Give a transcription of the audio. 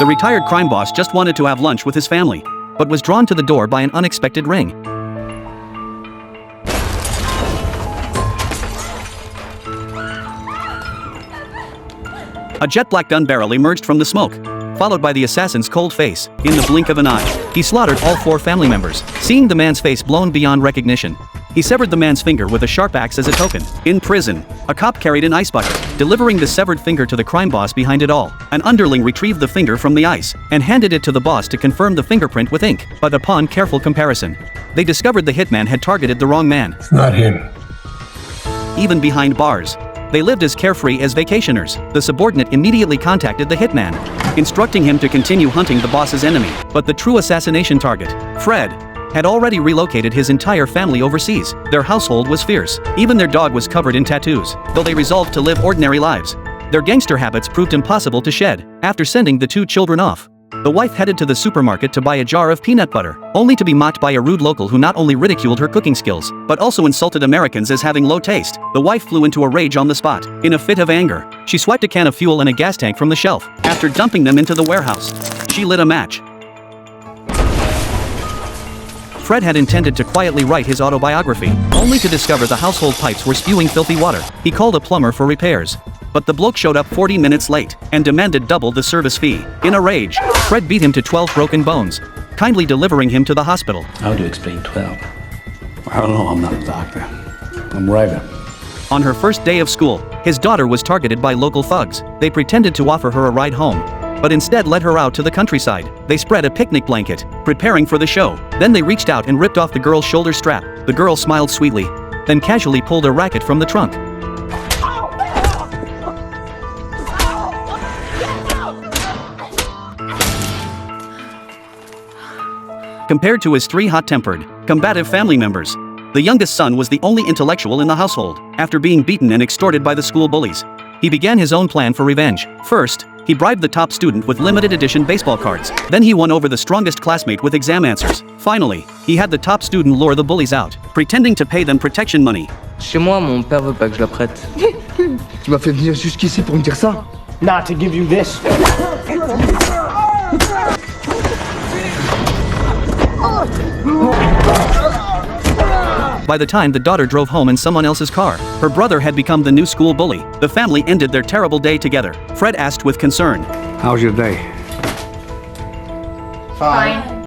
The retired crime boss just wanted to have lunch with his family, but was drawn to the door by an unexpected ring. A jet-black gun barrel emerged from the smoke, followed by the assassin's cold face. In the blink of an eye, he slaughtered all 4 family members. Seeing the man's face blown beyond recognition, he severed the man's finger with a sharp axe as a token. In prison, a cop carried an ice bucket, delivering the severed finger to the crime boss behind it all. An underling retrieved the finger from the ice and handed it to the boss to confirm the fingerprint with ink. But upon careful comparison, they discovered the hitman had targeted the wrong man. It's not him. Even behind bars, they lived as carefree as vacationers. The subordinate immediately contacted the hitman, instructing him to continue hunting the boss's enemy. But the true assassination target, Fred, had already relocated his entire family overseas. Their household was fierce. Even their dog was covered in tattoos. Though they resolved to live ordinary lives, their gangster habits proved impossible to shed. After sending the 2 children off, the wife headed to the supermarket to buy a jar of peanut butter, only to be mocked by a rude local who not only ridiculed her cooking skills, but also insulted Americans as having low taste. The wife flew into a rage on the spot. In a fit of anger, she swiped a can of fuel and a gas tank from the shelf. After dumping them into the warehouse, she lit a match. Fred had intended to quietly write his autobiography, only to discover the household pipes were spewing filthy water. He called a plumber for repairs, but the bloke showed up 40 minutes late and demanded double the service fee. In a rage, Fred beat him to 12 broken bones, kindly delivering him to the hospital. How do you explain 12? I don't know, I'm not a doctor. I'm a writer. On her first day of school, his daughter was targeted by local thugs. They pretended to offer her a ride home, but instead led her out to the countryside. They spread a picnic blanket, preparing for the show. Then they reached out and ripped off the girl's shoulder strap. The girl smiled sweetly, then casually pulled a racket from the trunk. Compared to his 3 hot-tempered, combative family members, the youngest son was the only intellectual in the household. After being beaten and extorted by the school bullies, he began his own plan for revenge. First, he bribed the top student with limited edition baseball cards. Then he won over the strongest classmate with exam answers. Finally, he had the top student lure the bullies out, pretending to pay them protection money. Chez moi, mon père veut pas que je la prête. Tu m'as fait venir jusqu'ici pour me dire ça? Not to give you this. By the time the daughter drove home in someone else's car, her brother had become the new school bully. The family ended their terrible day together. Fred asked with concern, How's your day? Fine.